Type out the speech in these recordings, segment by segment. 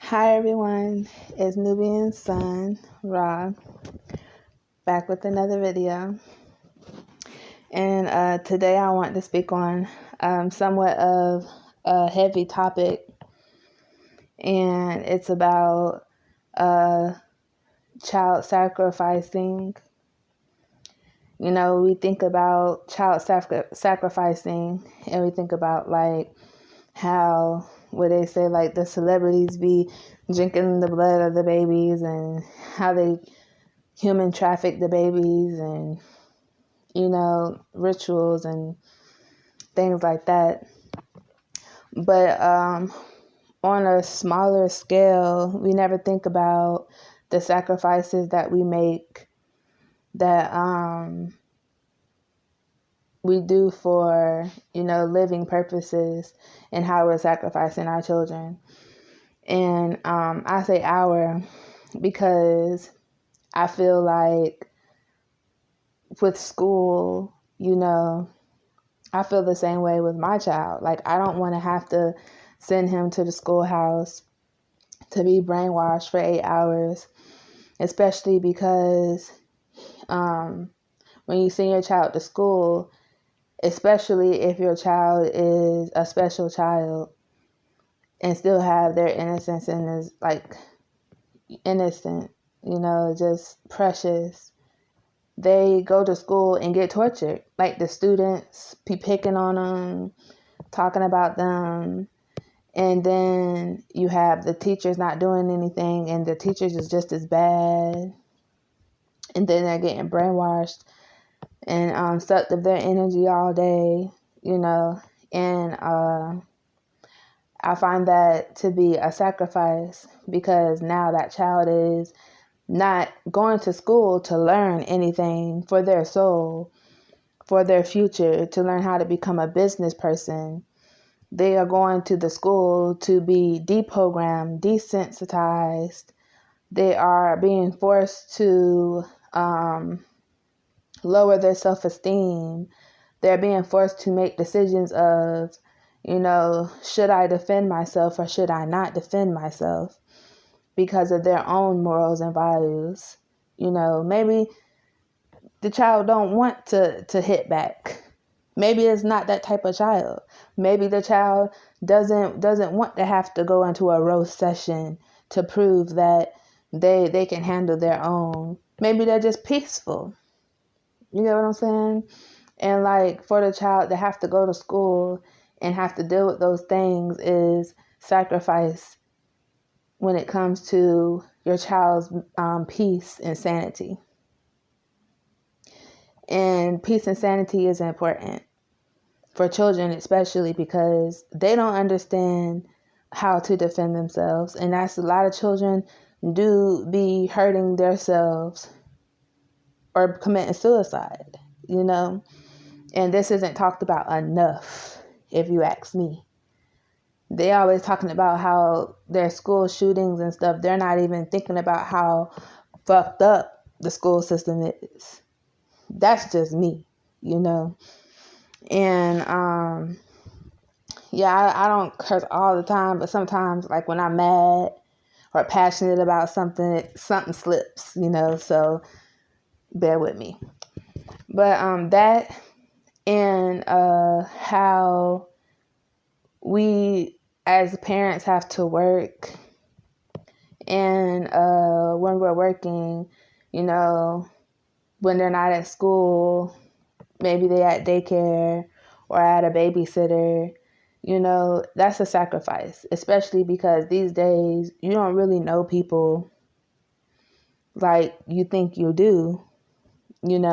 Hi everyone, it's Nubian Sun, Ra, back with another video. And today I want to speak on somewhat of a heavy topic, and it's about child sacrificing. You know, we think about child sacrificing, and we think about like how where they say like the celebrities be drinking the blood of the babies and how they human traffic the babies and rituals and things like that. But on a smaller scale, we never think about the sacrifices that we make, that we do for living purposes, and how we're sacrificing our children. And I say our because I feel like with school, I feel the same way with my child. Like, I don't want to have to send him to the schoolhouse to be brainwashed for 8 hours, especially because when you send your child to school, especially if your child is a special child and still have their innocence and is like innocent, just precious, they go to school and get tortured. Like, the students be picking on them, talking about them, and then you have the teachers not doing anything, and the teachers is just as bad, and then they're getting brainwashed and sucked of their energy all day, and I find that to be a sacrifice, because now that child is not going to school to learn anything for their soul, for their future, to learn how to become a business person. They are going to the school to be deprogrammed, desensitized. They are being forced to lower their self-esteem. They're being forced to make decisions of, should I defend myself or should I not defend myself, because of their own morals and values. Maybe the child don't want to hit back. Maybe it's not that type of child. Maybe the child doesn't want to have to go into a roast session to prove that they can handle their own. Maybe they're just peaceful. You know what I'm saying? And like, for the child to have to go to school and have to deal with those things is sacrifice when it comes to your child's peace and sanity. And peace and sanity is important for children, especially because they don't understand how to defend themselves. And that's a lot of children do be hurting themselves or committing suicide, And this isn't talked about enough, if you ask me. They always talking about how their school shootings and stuff. They're not even thinking about how fucked up the school system is. That's just me, And I don't curse all the time, but sometimes, like, when I'm mad or passionate about something slips, so bear with me. But that and how we as parents have to work, and when we're working, when they're not at school, maybe they're at daycare or at a babysitter, that's a sacrifice, especially because these days you don't really know people like you think you do, and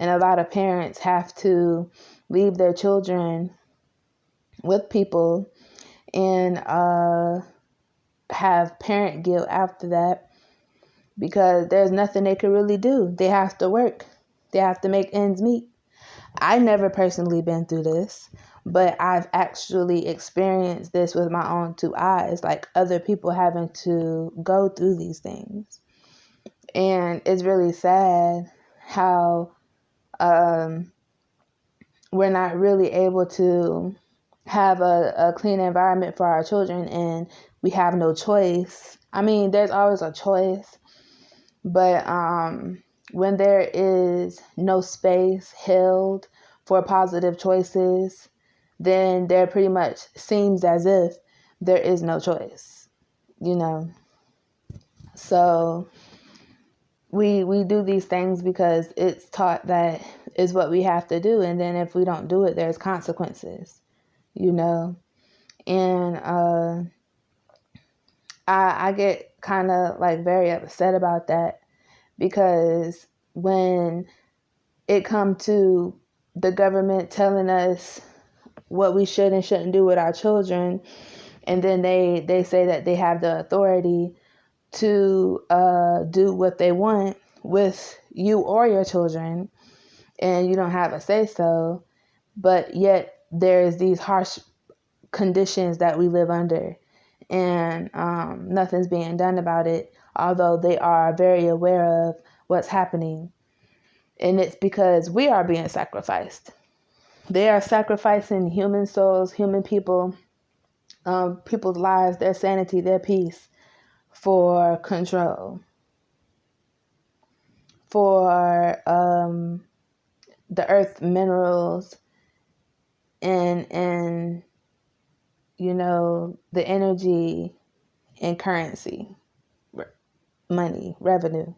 a lot of parents have to leave their children with people and have parent guilt after that, because there's nothing they can really do. They have to work. They have to make ends meet. I never personally been through this, but I've actually experienced this with my own 2 eyes, like other people having to go through these things. And it's really sad how we're not really able to have a clean environment for our children and we have no choice. I mean, there's always a choice, but when there is no space held for positive choices, then there pretty much seems as if there is no choice, you know. So we do these things because it's taught that is what we have to do, and then if we don't do it, there's consequences, you know. And I get kind of like very upset about that, because when it comes to the government telling us what we should and shouldn't do with our children, and then they say that they have the authority to do what they want with you or your children, and you don't have a say so, but yet there's these harsh conditions that we live under, and nothing's being done about it, although they are very aware of what's happening. And it's because we are being sacrificed. They are sacrificing human souls, human people, people's lives, their sanity, their peace, for control, for the earth minerals, and you know, the energy and currency, money, revenue.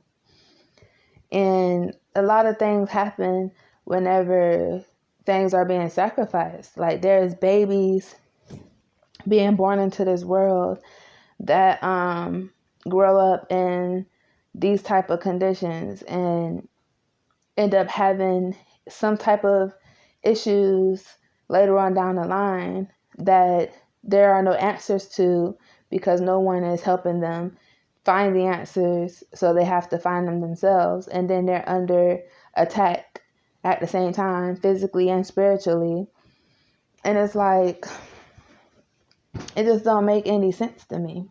And a lot of things happen whenever things are being sacrificed. Like there's babies being born into this world that grow up in these type of conditions and end up having some type of issues later on down the line that there are no answers to, because no one is helping them find the answers, so they have to find them themselves. And then they're under attack at the same time, physically and spiritually. And it's like, it just don't make any sense to me.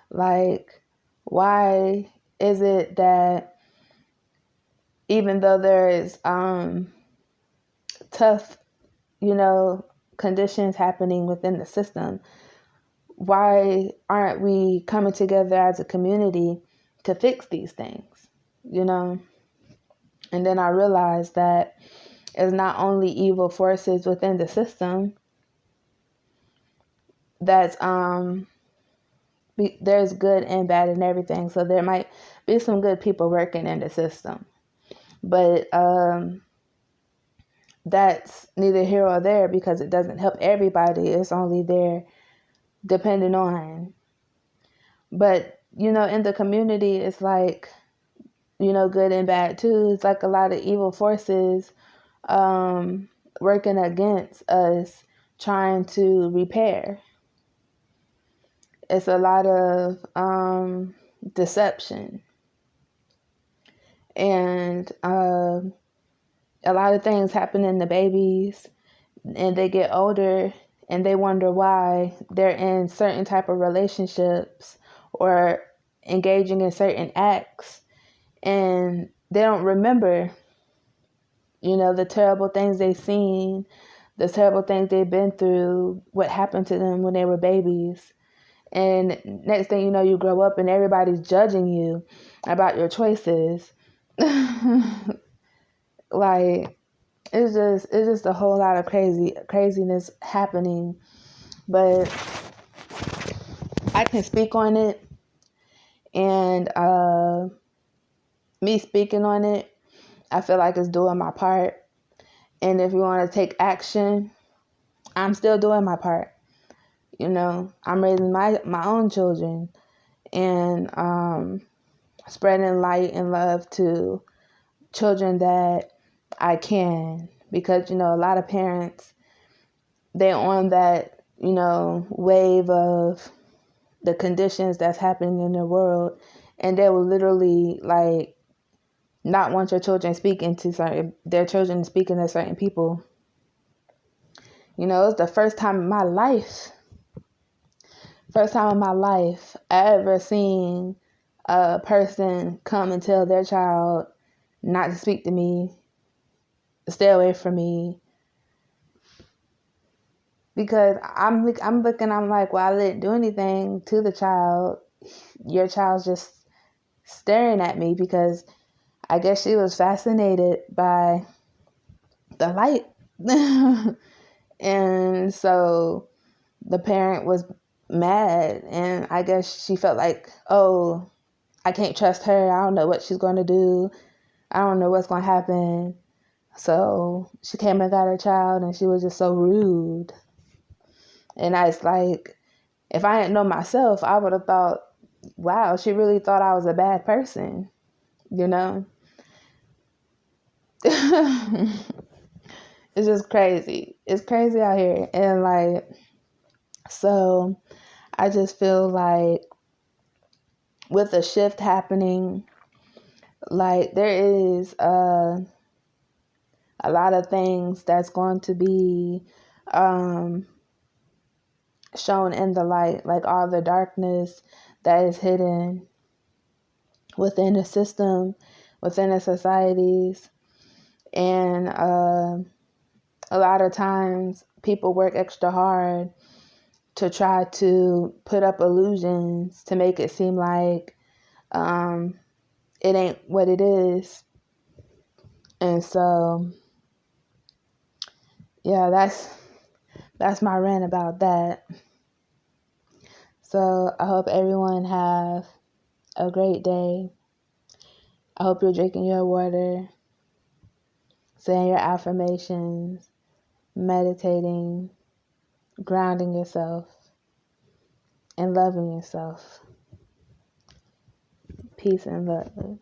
Like, why is it that even though there is tough, you know, conditions happening within the system, why aren't we coming together as a community to fix these things, you know? And then I realized that it's not only evil forces within the system, that's there's good and bad in everything. So there might be some good people working in the system, but that's neither here or there, because it doesn't help everybody. It's only there depending on. But, you know, in the community, it's like, you know, good and bad too. It's like a lot of evil forces working against us, trying to repair. It's a lot of deception, and a lot of things happen in the babies, and they get older and they wonder why they're in certain type of relationships or engaging in certain acts, and they don't remember, you know, the terrible things they've seen, the terrible things they've been through, what happened to them when they were babies. And next thing you know, you grow up and everybody's judging you about your choices. Like, it's just a whole lot of craziness happening. But I can speak on it, and me speaking on it, I feel like it's doing my part. And if you want to take action, I'm still doing my part. You know, I'm raising my own children, and spreading light and love to children that I can. Because, you know, a lot of parents, they're on that, you know, wave of the conditions that's happening in the world, and they will literally like not want your children speaking to their children speaking to certain people. You know, it's the first time in my life I ever seen a person come and tell their child not to speak to me, stay away from me, Because I'm looking, I'm like, well, I didn't do anything to the child. Your child's just staring at me, because I guess she was fascinated by the light. And so the parent was mad, and I guess she felt like, oh, I can't trust her. I don't know what she's going to do. I don't know what's going to happen. So she came and got her child, and she was just so rude. And I was like, if I didn't know myself, I would have thought, wow, she really thought I was a bad person, you know? It's just crazy. It's crazy out here. And like, so I just feel like with a shift happening, like there is a lot of things that's going to be shown in the light, like all the darkness that is hidden within the system, within the societies. And a lot of times people work extra hard to try to put up illusions to make it seem like it ain't what it is. And so, yeah, that's my rant about that. So I hope everyone have a great day. I hope you're drinking your water, saying your affirmations, meditating, grounding yourself, and loving yourself. Peace and love.